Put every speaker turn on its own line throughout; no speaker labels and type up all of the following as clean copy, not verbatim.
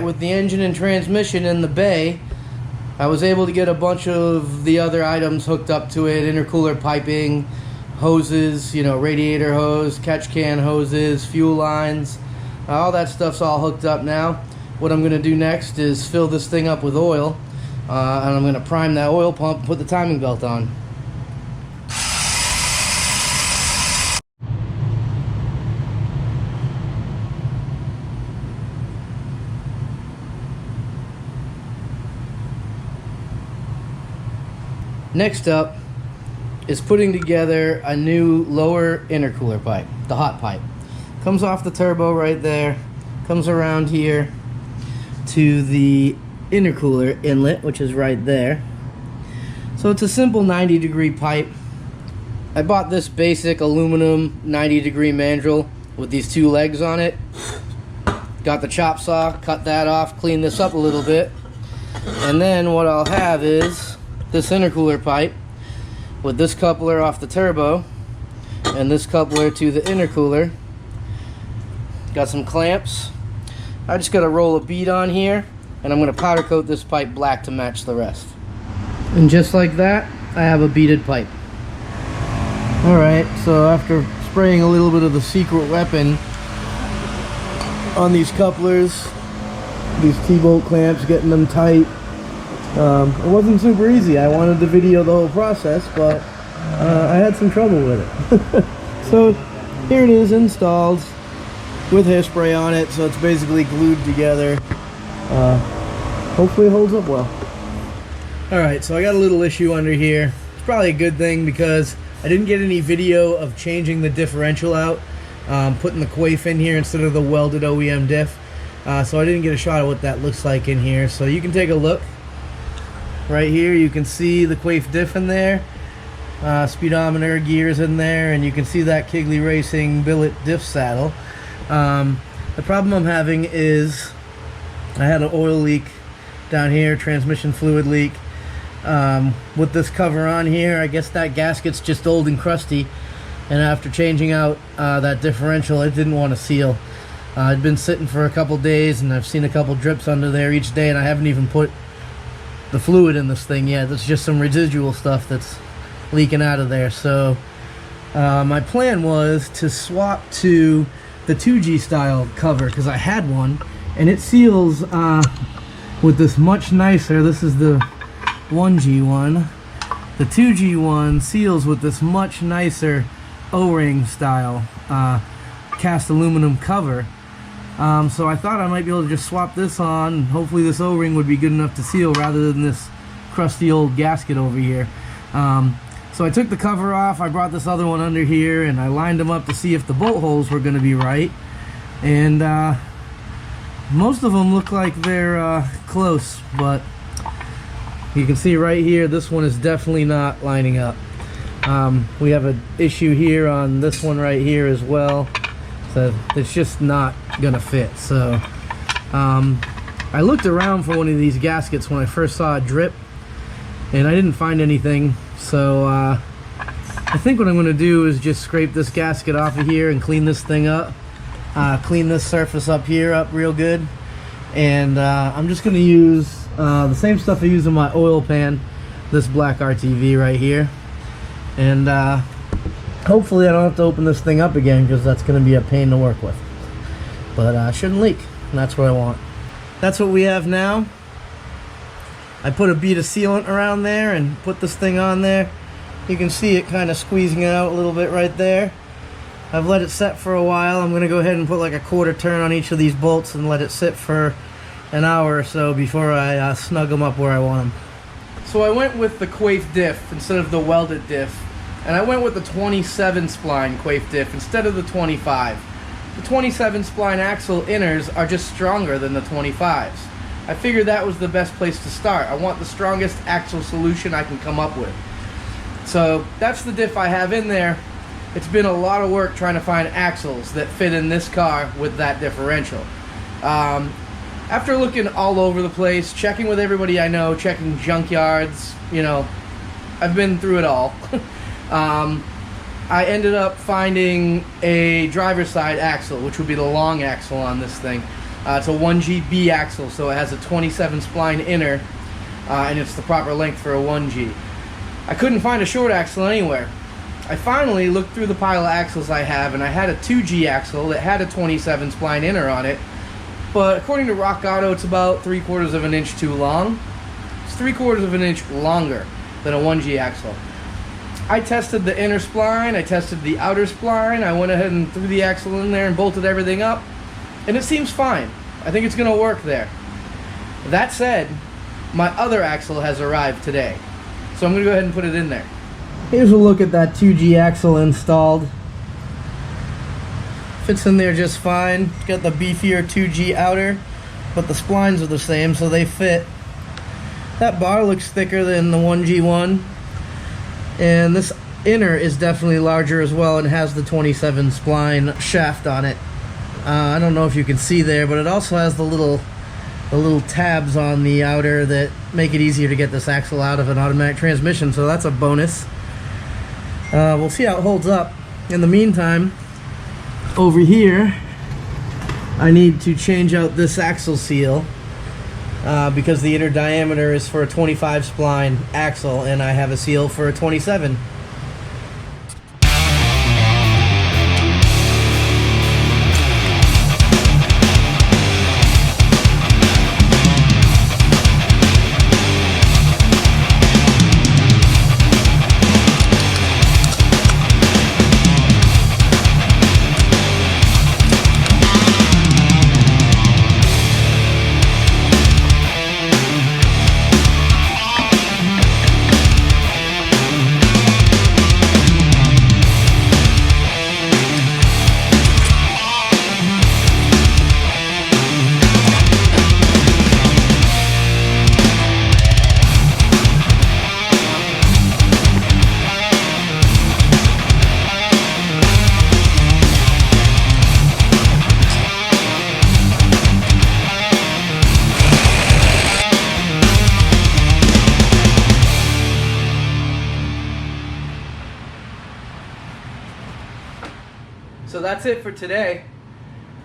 Alright, with the engine and transmission in the bay, I was able to get a bunch of the other items hooked up to it. Intercooler piping, hoses, you know, radiator hose, catch can hoses, fuel lines. All that stuff's all hooked up now. What I'm going to do next is fill this thing up with oil. And I'm going to prime that oil pump and put the timing belt on. Next up is putting together a new lower intercooler pipe, the hot pipe. Comes off the turbo right there, comes around here to the intercooler inlet, which is right there. So it's a simple 90-degree pipe. I bought this basic aluminum 90-degree mandrel with these two legs on it. Got the chop saw, cut that off, clean this up a little bit. And then what I'll have is this intercooler pipe with this coupler off the turbo and this coupler to the intercooler. Got some clamps. I just got to roll a bead on here, and I'm going to powder coat this pipe black to match the rest. And just like that, I have a beaded pipe. Alright, so after spraying a little bit of the secret weapon on these couplers, these T-bolt clamps, getting them tight, it wasn't super easy. I wanted to video the whole process, but I had some trouble with it. So here it is installed with hairspray on it, so it's basically glued together. Hopefully it holds up well. Alright, so I got a little issue under here. It's probably a good thing because I didn't get any video of changing the differential out, putting the quaif in here instead of the welded OEM diff. So I didn't get a shot of what that looks like in here. So you can take a look. Right here you can see the quaif diff in there, speedometer, gears in there, and you can see that Kigley Racing billet diff saddle. The problem I'm having is I had an oil leak down here, transmission fluid leak. With this cover on here, I guess that gasket's just old and crusty, and after changing out that differential, it didn't want to seal. It'd been sitting for a couple days, and I've seen a couple drips under there each day, and I haven't even put the fluid in this thing yet. It's just some residual stuff that's leaking out of there. So my plan was to swap to the 2G style cover, because I had one, and it seals with this much nicer, this is the 1G one, the 2G one seals with this much nicer O-ring style cast aluminum cover. So I thought I might be able to just swap this on, and hopefully this O-ring would be good enough to seal rather than this crusty old gasket over here. So I took the cover off, I brought this other one under here, and I lined them up to see if the bolt holes were going to be right. And most of them look like they're close, but you can see right here, this one is definitely not lining up. We have an issue here on this one right here as well. So it's just not gonna fit. So I looked around for one of these gaskets when I first saw it drip, and I didn't find anything. So I think what I'm gonna do is just scrape this gasket off of here and clean this thing up, clean this surface up here up real good, and I'm just gonna use the same stuff I use in my oil pan, this black RTV right here, and hopefully I don't have to open this thing up again, because that's going to be a pain to work with. But it shouldn't leak, and that's what I want. That's what we have now. I put a bead of sealant around there and put this thing on there. You can see it kind of squeezing it out a little bit right there. I've let it set for a while. I'm going to go ahead and put like a quarter turn on each of these bolts and let it sit for an hour or so before I snug them up where I want them. So I went with the quaif diff instead of the welded diff. And I went with the 27 spline quaif diff instead of the 25. The 27 spline axle inners are just stronger than the 25s. I figured that was the best place to start. I want the strongest axle solution I can come up with. So that's the diff I have in there. It's been a lot of work trying to find axles that fit in this car with that differential. After looking all over the place, checking with everybody I know, checking junkyards, you know, I've been through it all. I ended up finding a driver's side axle, which would be the long axle on this thing. It's a 1G B axle, so it has a 27 spline inner, and it's the proper length for a 1G. I couldn't find a short axle anywhere. I finally looked through the pile of axles I have, and I had a 2G axle that had a 27 spline inner on it, but according to Rock Auto, it's about 3/4 of an inch too long. It's 3/4 of an inch longer than a 1G axle. I tested the inner spline, I tested the outer spline, I went ahead and threw the axle in there and bolted everything up, and it seems fine. I think it's going to work there. That said, my other axle has arrived today, so I'm going to go ahead and put it in there. Here's a look at that 2G axle installed. Fits in there just fine. It's got the beefier 2G outer, but the splines are the same, so they fit. That bar looks thicker than the 1G one, and this inner is definitely larger as well and has the 27 spline shaft on it. I don't know if you can see there, but it also has the little tabs on the outer that make it easier to get this axle out of an automatic transmission, so that's a bonus. We'll see how it holds up. In the meantime, over here, I need to change out this axle seal because the inner diameter is for a 25 spline axle, and I have a seal for a 27. So that's it for today.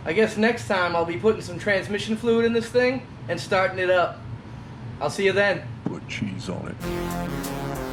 I guess next time I'll be putting some transmission fluid in this thing and starting it up. I'll see you then.
Put cheese on it.